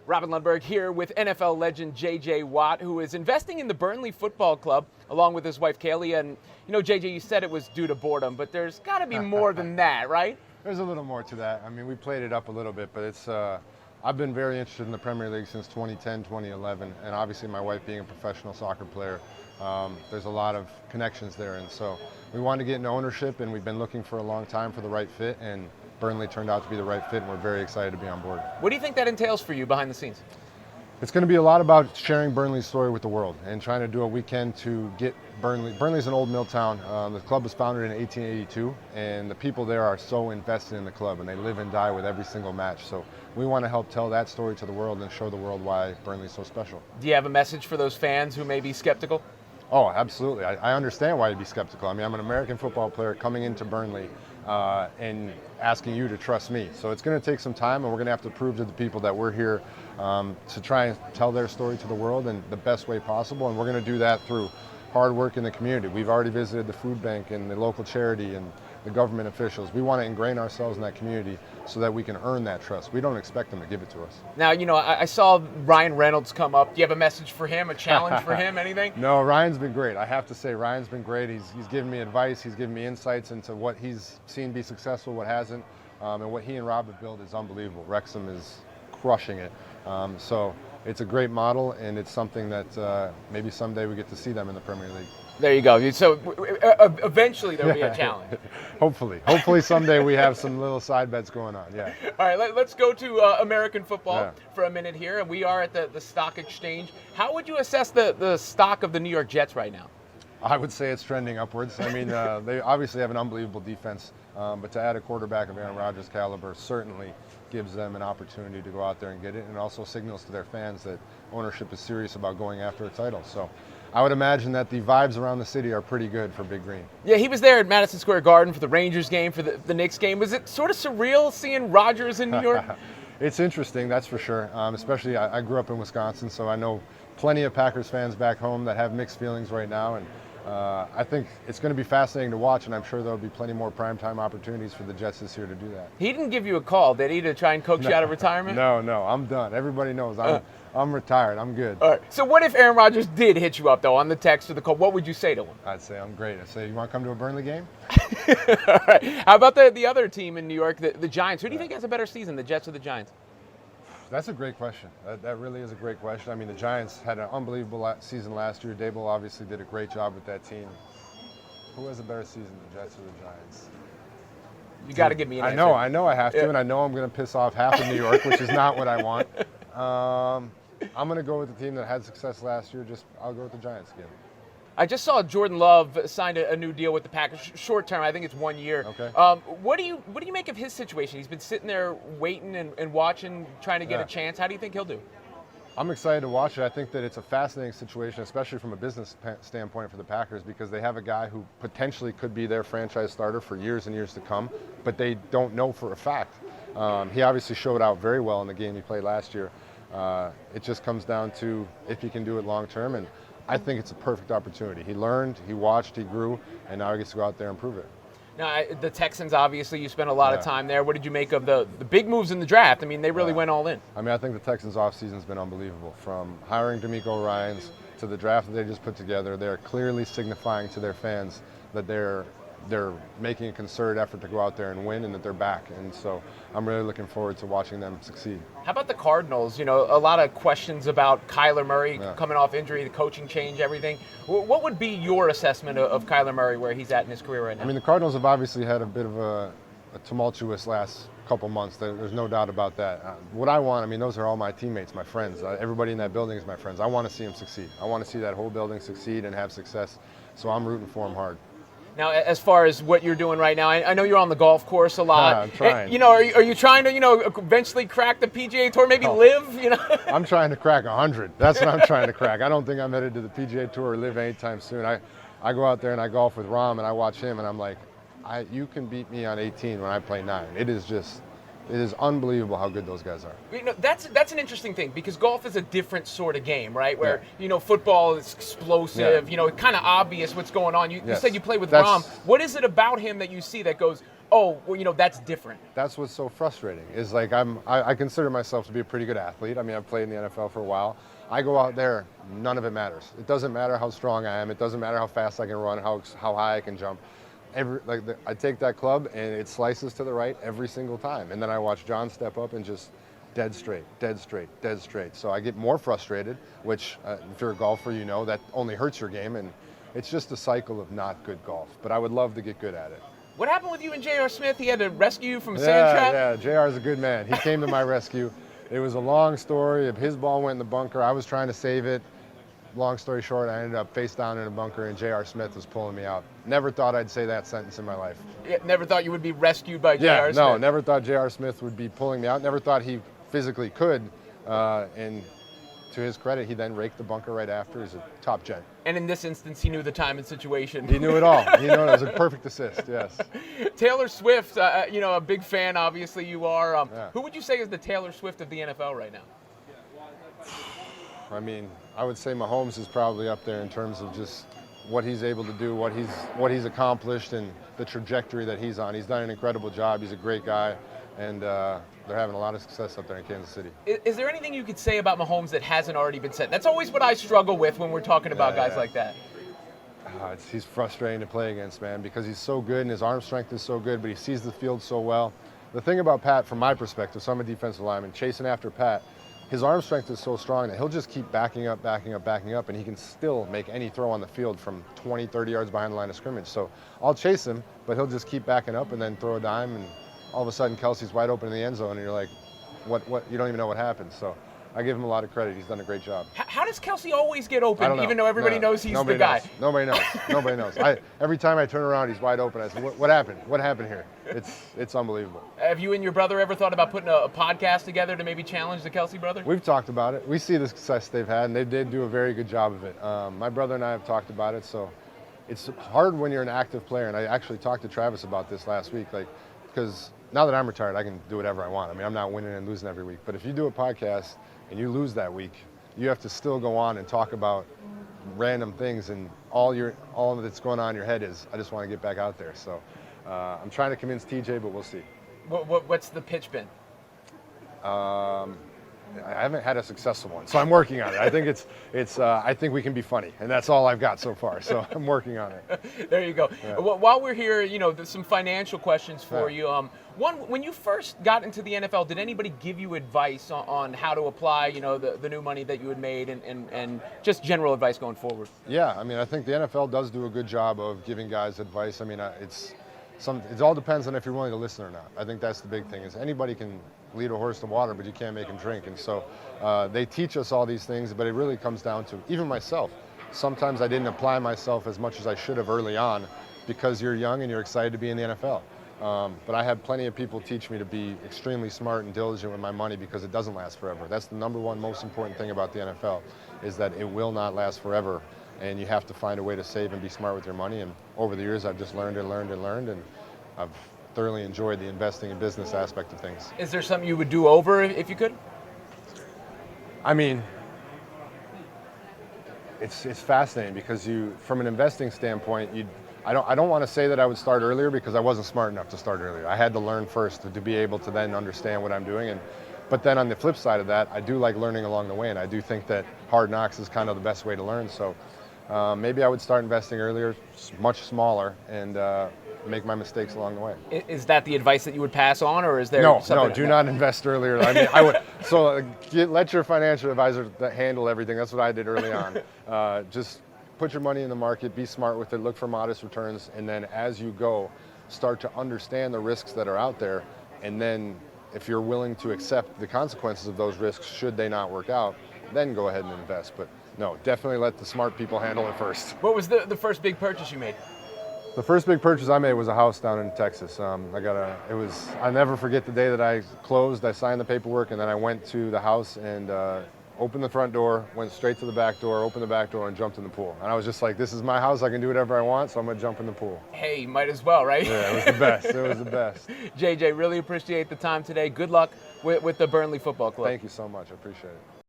Robin Lundberg here with NFL legend J.J. Watt, who is investing in the Burnley Football Club along with his wife Kaylee. And, you know, J.J., you said it was due to boredom, but there's got to be more than that, right? There's a little more to that. I mean, we played it up a little bit, but it's I've been very interested in the Premier League since 2010, 2011, and obviously my wife being a professional soccer player, there's a lot of connections there, and so we wanted to get into ownership, and we've been looking for a long time for the right fit, and Burnley turned out to be the right fit, and we're very excited to be on board. What do you think that entails for you behind the scenes? It's going to be a lot about sharing Burnley's story with the world and trying to do what we can to get Burnley. Burnley's an old mill town. The club was founded in 1882, and the people there are so invested in the club, and they live and die with every single match. So we want to help tell that story to the world and show the world why Burnley's so special. Do you have a message for those fans who may be skeptical? Oh, absolutely. I understand why you'd be skeptical. I mean, I'm an American football player coming into Burnley and asking you to trust me. So it's going to take some time, and we're going to have to prove to the people that we're here to try and tell their story to the world in the best way possible. And we're going to do that through hard work in the community. We've already visited the food bank and the local charity and the government officials. We want to ingrain ourselves in that community so that we can earn that trust. We don't expect them to give it to us. Now, you know, I saw Ryan Reynolds come up. Do you have a message for him, a challenge for him, anything? No, Ryan's been great. I have to say, Ryan's been great. He's given me advice. He's given me insights into what he's seen be successful, what hasn't, and what he and Rob have built is unbelievable. Wrexham is crushing it. So it's a great model, and it's something that maybe someday we get to see them in the Premier League. There you go. So eventually there'll be a challenge. Hopefully someday we have some little side bets going on. Yeah. All right, let's go to American football for a minute here. And we are at the stock exchange. How would you assess the stock of the New York Jets right now? I would say it's trending upwards. I mean, they obviously have an unbelievable defense, but to add a quarterback of Aaron Rodgers' caliber certainly gives them an opportunity to go out there and get it, and also signals to their fans that ownership is serious about going after a title. So I would imagine that the vibes around the city are pretty good for Big Green. Yeah, he was there at Madison Square Garden for the Rangers game, for the Knicks game. Was it sort of surreal seeing Rodgers in New York? It's interesting, that's for sure. Especially, I grew up in Wisconsin, so I know plenty of Packers fans back home that have mixed feelings right now. And I think it's going to be fascinating to watch, and I'm sure there'll be plenty more primetime opportunities for the Jets this year to do that. He didn't give you a call, did he, to try and coax you out of retirement? No, I'm done. Everybody knows I'm retired. I'm good. All right. So what if Aaron Rodgers did hit you up, though, on the text or the call? What would you say to him? I'd say I'm great. I'd say, you want to come to a Burnley game? All right. How about the other team in New York, the Giants? Who do you think has a better season, the Jets or the Giants? That's a great question. That really is a great question. I mean, the Giants had an unbelievable season last year. Dable obviously did a great job with that team. Who has a better season, the Jets or the Giants? You got to give me an answer. I know I have to, and I know I'm going to piss off half of New York, which is not what I want. I'm going to go with the team that had success last year. I'll go with the Giants again. I just saw Jordan Love signed a new deal with the Packers, short term. I think it's 1 year. Okay. What do you make of his situation? He's been sitting there waiting and watching, trying to get a chance. How do you think he'll do? I'm excited to watch it. I think that it's a fascinating situation, especially from a business standpoint for the Packers, because they have a guy who potentially could be their franchise starter for years and years to come, but they don't know for a fact. He obviously showed out very well in the game he played last year. It just comes down to if he can do it long term, and I think it's a perfect opportunity. He learned, he watched, he grew, and now he gets to go out there and prove it. Now, the Texans, obviously, you spent a lot of time there. What did you make of the big moves in the draft? I mean, they really went all in. I mean, I think the Texans' offseason's been unbelievable. From hiring D'Amico Ryans to the draft that they just put together, they're clearly signifying to their fans that they're making a concerted effort to go out there and win and that they're back. And so I'm really looking forward to watching them succeed. How about the Cardinals? You know, a lot of questions about Kyler Murray coming off injury, the coaching change, everything. What would be your assessment of Kyler Murray, where he's at in his career right now? I mean, the Cardinals have obviously had a bit of a tumultuous last couple months. There's no doubt about that. What I want, I mean, those are all my teammates, my friends. Everybody in that building is my friends. I want to see them succeed. I want to see that whole building succeed and have success. So I'm rooting for them hard. Now, as far as what you're doing right now, I know you're on the golf course a lot. I'm trying. You know, are you trying to, eventually crack the PGA Tour, maybe live, I'm trying to crack 100. That's what I'm trying to crack. I don't think I'm headed to the PGA Tour or live anytime soon. I go out there and I golf with Rahm and I watch him and I'm like, you can beat me on 18 when I play 9. It is unbelievable how good those guys are. You know, that's an interesting thing because golf is a different sort of game, right? Where football is explosive. Kind of obvious what's going on. You said you play with Rahm. What is it about him that you see that goes, Oh, well, that's different. That's what's so frustrating. Is like I consider myself to be a pretty good athlete. I mean, I've played in the NFL for a while. I go out there, none of it matters. It doesn't matter how strong I am. It doesn't matter how fast I can run, how high I can jump. I take that club and it slices to the right every single time. And then I watch John step up and just dead straight, dead straight, dead straight. So I get more frustrated, which if you're a golfer, you know that only hurts your game. And it's just a cycle of not good golf. But I would love to get good at it. What happened with you and J.R. Smith? He had to rescue you from a sand trap? Yeah, JR is a good man. He came to my rescue. It was a long story. If his ball went in the bunker, I was trying to save it. Long story short, I ended up face down in a bunker, and J.R. Smith was pulling me out. Never thought I'd say that sentence in my life. Yeah, never thought you would be rescued by J.R. Smith? No, never thought J.R. Smith would be pulling me out. Never thought he physically could. And to his credit, he then raked the bunker right after. He's a top gent. And in this instance, he knew the time and situation. He knew it all. He knew it. It was a perfect assist, yes. Taylor Swift, a big fan, obviously you are. Yeah. Who would you say is the Taylor Swift of the NFL right now? I mean, I would say Mahomes is probably up there in terms of just what he's able to do, what he's accomplished, and the trajectory that he's on. He's done an incredible job. He's a great guy, and they're having a lot of success up there in Kansas City. Is there anything you could say about Mahomes that hasn't already been said? That's always what I struggle with when we're talking about guys like that. He's frustrating to play against, man, because he's so good and his arm strength is so good, but he sees the field so well. The thing about Pat, from my perspective, so I'm a defensive lineman, chasing after Pat, his arm strength is so strong that he'll just keep backing up, and he can still make any throw on the field from 20, 30 yards behind the line of scrimmage. So I'll chase him, but he'll just keep backing up and then throw a dime, and all of a sudden Kelsey's wide open in the end zone, and you're like, what? You don't even know what happened. So I give him a lot of credit. He's done a great job. How does Kelsey always get open, I don't know. even though everybody knows he's Nobody the guy? Nobody knows. Nobody knows. Every time I turn around, he's wide open. I say, what happened? What happened here? It's unbelievable. Have you and your brother ever thought about putting a podcast together to maybe challenge the Kelsey brother? We've talked about it. We see the success they've had, and they did do a very good job of it. My brother and I have talked about it, so it's hard when you're an active player, and I actually talked to Travis about this last week, because now that I'm retired, I can do whatever I want. I mean, I'm not winning and losing every week, but if you do a podcast and you lose that week, you have to still go on and talk about random things, and all that's going on in your head is, I just want to get back out there. So I'm trying to convince TJ, but we'll see. What's the pitch been? I haven't had a successful one, so I'm working on it. I think I think we can be funny, and that's all I've got so far. So I'm working on it. There you go. Yeah. Well, while we're here, there's some financial questions for you. One, when you first got into the NFL, did anybody give you advice on how to apply, the new money that you had made and just general advice going forward? Yeah, I mean, I think the NFL does do a good job of giving guys advice. I mean, it all depends on if you're willing to listen or not. I think that's the big thing, is anybody can lead a horse to water, but you can't make him drink. And so they teach us all these things, but it really comes down to, even myself, sometimes I didn't apply myself as much as I should have early on, because you're young and you're excited to be in the NFL. But I had plenty of people teach me to be extremely smart and diligent with my money, because it doesn't last forever. That's the number one most important thing about the NFL, is that it will not last forever. And you have to find a way to save and be smart with your money. And over the years, I've just learned, and I've thoroughly enjoyed the investing and business aspect of things. Is there something you would do over if you could? I mean, it's fascinating, because from an investing standpoint, I don't want to say that I would start earlier, because I wasn't smart enough to start earlier. I had to learn first to be able to then understand what I'm doing. But then on the flip side of that, I do like learning along the way, and I do think that hard knocks is kind of the best way to learn. So maybe I would start investing earlier, much smaller, and make my mistakes along the way. Is that the advice that you would pass on, or is there something? No, do not invest earlier. I mean, I would. So let your financial advisor handle everything. That's what I did early on. Just put your money in the market, be smart with it, look for modest returns, and then as you go, start to understand the risks that are out there, and then if you're willing to accept the consequences of those risks, should they not work out, then go ahead and invest. But no, definitely let the smart people handle it first. What was the first big purchase you made? The first big purchase I made was a house down in Texas. I'll never forget the day that I closed. I signed the paperwork, and then I went to the house and opened the front door, went straight to the back door, opened the back door, and jumped in the pool. And I was just like, this is my house. I can do whatever I want, so I'm going to jump in the pool. Hey, might as well, right? Yeah, it was the best. It was the best. JJ, really appreciate the time today. Good luck with the Burnley Football Club. Thank you so much. I appreciate it.